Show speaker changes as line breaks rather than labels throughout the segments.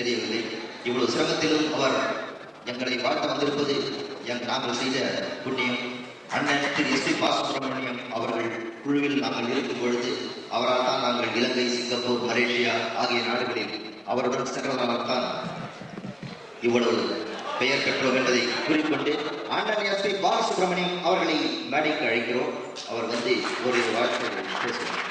தெரியவில்லை. இவ்வளவு சிரமத்திலும் அவர் எங்களை வாழ்த்த வந்திருப்பது நாங்கள் செய்த புண்ணியம். அண்ணன் திரு எஸ் பி பாலசுப்ரமணியம் அவர்கள் குழுவில் நாங்கள் இருக்கும் பொழுது அவரால் தான் நாங்கள் இலங்கை, சிங்கப்பூர், மலேசியா ஆகிய நாடுகளில் அவருடன் சென்றதால் தான் இவ்வளவு பெயர் பெற்றோர் என்பதை கூறிக்கொண்டு அண்ணன் எஸ் பி பாலசுப்ரமணியம் அவர்களை மேடைக்கு அழைக்கிறோம். அவர் வந்து ஒரு வார்த்தை பேசுகிறார்.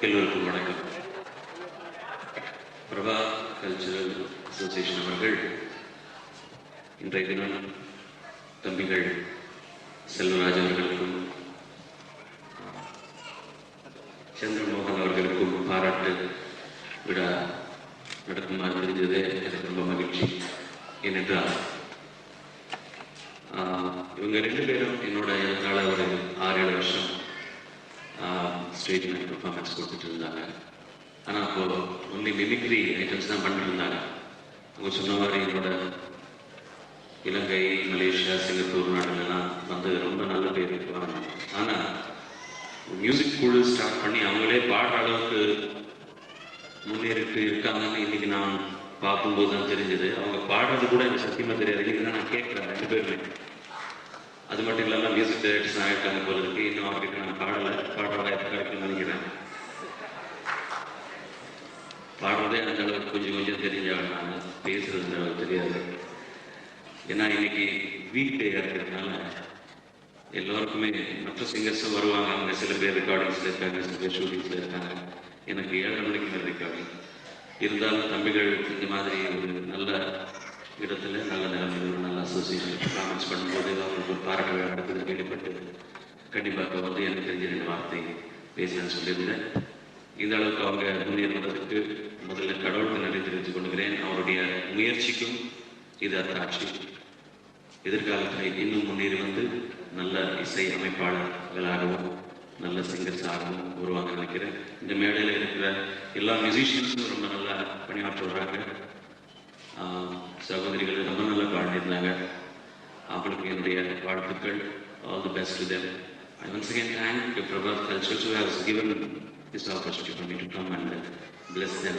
எல்லோருக்கும் வணக்கம். பிரபா கல்ச்சுரல் அசோசியேஷன் அவர்கள் இன்றைய தினம் தம்பிகள் செல்வராஜ் அவர்களுக்கும் சந்திரமோகன் அவர்களுக்கும் பாராட்டு விழா நடக்குமாறு தெரிஞ்சது எனக்கு ரொம்ப மகிழ்ச்சி. ஏனென்றால் இவங்க 2 பேரும் என்னோட இதனால ஒரு 6-7 வருஷம் ஸ்டேஜ் பெர்ஃபார்மன்ஸ் கொடுத்துட்டு இருந்தாங்க. ஆனால் அப்போது ஒன்லி மிமிக்ரி ஐட்டம்ஸ் தான் பண்ணிட்டு இருந்தாங்க. அவங்க சொன்ன மாதிரி என்னோட இலங்கை, மலேசியா, சிங்கப்பூர் நாடுகள்லாம் வந்து ரொம்ப நல்ல பேர் இருப்பாங்க. ஆனால் மியூசிக் குழு ஸ்டார்ட் பண்ணி அவங்களே பாடுற அளவுக்கு முன்னேறிட்டு இருக்காங்கன்னு இன்னைக்கு நான் பார்க்கும்போது தான் தெரிஞ்சது. அவங்க பாடுறது கூட எனக்கு சத்தியமாக தெரியாது. இன்னைக்கு தான் நான் கேட்குறேன் 2 பேருமே. அது மட்டும் இல்லாமல் மியூசிக் டைரக்டர்ஸ் ஆகிட்டாங்க போல இருக்கு. இன்னும் அவர்கிட்ட நான் பாடுற வாய்ப்பு கிடைக்கும்னு நினைக்கிறேன். பாடுறதே அந்த அளவுக்கு கொஞ்சம் தெரிஞ்சாங்க. நான் பேசுறது அளவுக்கு தெரியாது. ஏன்னா இன்னைக்கு வீக் டே இருக்கிறதுனால எல்லோருக்குமே மற்ற சிங்கர்ஸும் வருவாங்க. அவங்க சில பேர் ரெக்கார்டிங்ஸில் இருக்காங்க, சில பேர் ஷூட்டிங்ஸில் இருக்காங்க. எனக்கு 7:30 மணிக்கு மேலே ரெக்கார்டிங் இருந்தாலும் தம்பிகள் இந்த மாதிரி ஒரு நல்ல இடத்துல நல்ல நிலைமையில் ஒரு நல்ல அசோசியேஷன் பர்ஃபார்மன்ஸ் பண்ணும்போது அவங்களுக்கு ஒரு பாராட்டு விழா நடக்குது கேள்விப்பட்டு கண்டிப்பாக வந்து எனக்கு தெரிஞ்ச 2 வார்த்தை பேசலான்னு சொல்லியிருந்தேன். இந்த அளவுக்கு அவங்க முன்னேறுவதற்கு முதல்ல கடவுளுக்கு நன்றி தெரிவித்துக் கொள்கிறேன். அவருடைய முயற்சிக்கும் இது அத்தாட்சி. எதிர்காலத்தில் இன்னும் முன்னேறி வந்து நல்ல இசை அமைப்பாளர்களாகவும் நல்ல சிங்கர்ஸாகவும் வருவாங்க நினைக்கிறேன். இந்த மேடையில் இருக்கிற எல்லா மியூசிஷியன்ஸும் ரொம்ப நல்லா பணியாற்ற வர்றாங்க. சகோதரிகள் ரொம்ப நல்லா பாடியிருந்தாங்க. அவங்களுக்கு என்னுடைய வாழ்த்துக்கள். All the best to them. I once again thank Prabha Cultures who has given this opportunity for me to come and bless them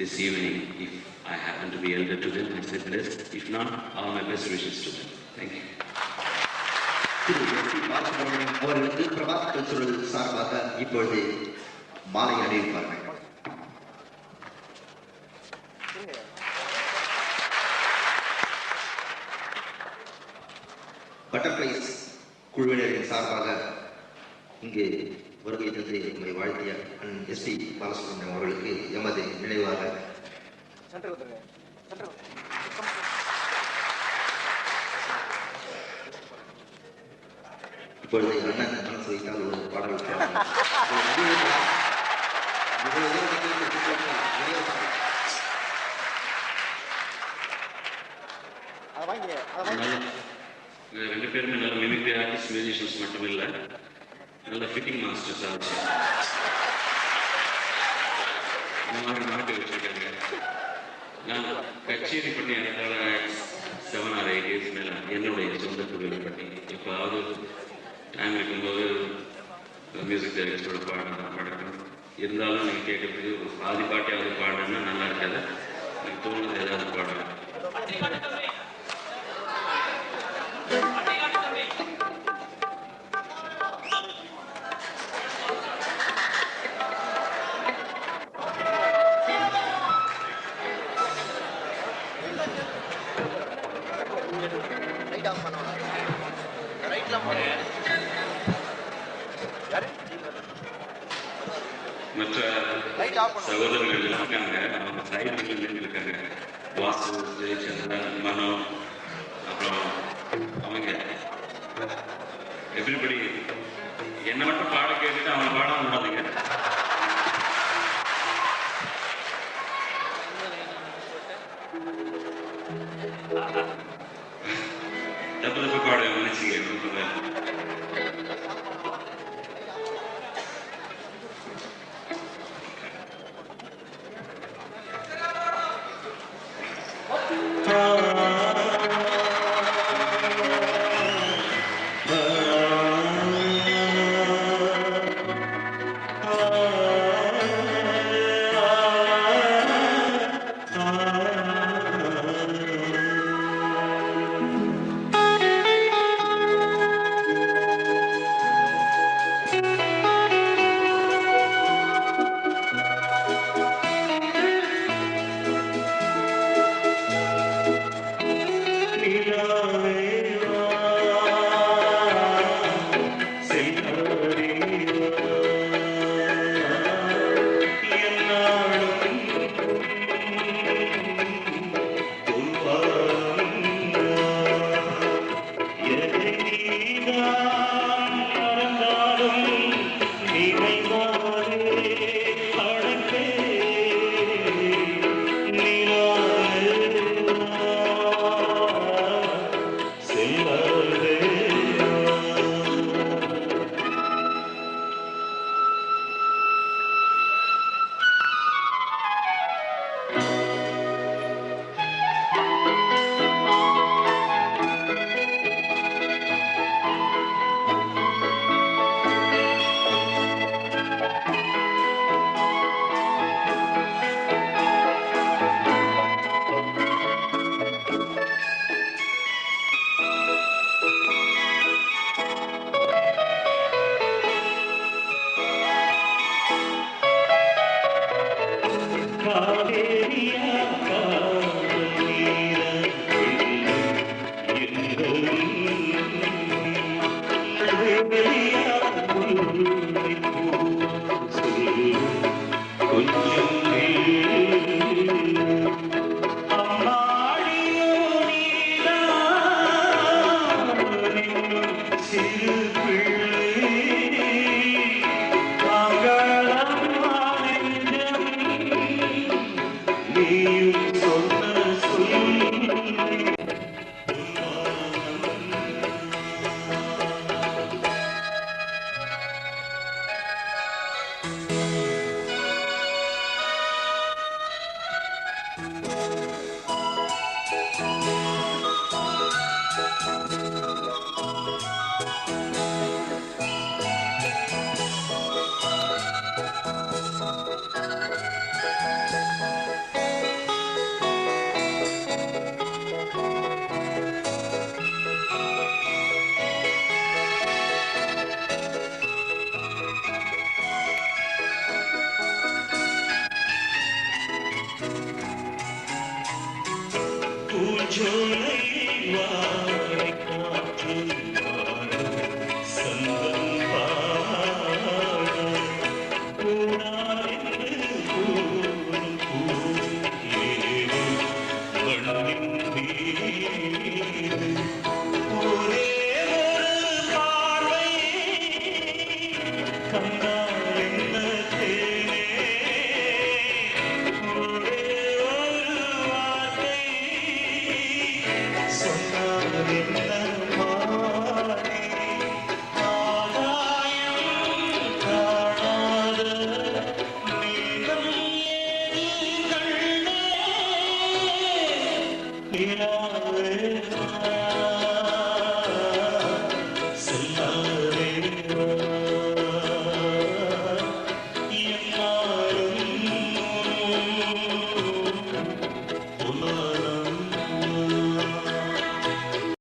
this evening. If I happen to be elder to them, I say blessed. If not, all my best wishes to them. Thank you.
அவர்களுக்கு Prabha cultural சார்பாக இப்பொழுது மாலை அணிவிப்பார்கள். Butterflies குழுவினரின் சார்பாக இங்கு வருகை தந்து எம்மை வாழ்த்திய எஸ் பி பாலசுப்ரமணியம் அவர்களுக்கு எமது நினைவாக இப்பொழுது அண்ணன் மனசு வைத்தால் ஒரு பாடல்
ரெண்டு பேருமே நல்ல மிமிக்ரி ஆர்டிஸ்ட், மியூசிஷியன்ஸ் மட்டும் இல்லை, நல்ல ஃபிட்டிங் மாஸ்டர்ஸ் ஆச்சு. இந்த மாதிரி நாட்டு வச்சிருக்காங்க. நான் கச்சேரி பண்ணி எனக்கால 7 or 8 years மேலே என்னுடைய சொந்த தொழில் பண்ணி எப்போதாவது டைம் இருக்கும்போது மியூசிக் டைரக்டரோட பாடணும். இருந்தாலும் நீங்கள் கேட்கறதுக்கு ஒரு பாதி பாட்டியாவது பாடணும்னா நல்லா இருக்காது. எனக்கு தோணுது ஏதாவது பாடணும். மற்ற சகோதரர்கள் இருக்காங்க, அவங்க சைடுகள் இருக்காங்க, வாசு, ஜெயச்சந்திரன், மனோ, அப்புறம் அவங்க எவ்ரிபடி என்ன மட்டும் பாட கேட்டுட்டு அவங்க பாட விடாதீங்க. தப்பு பாட மன்னிச்சுக்கிறேன்.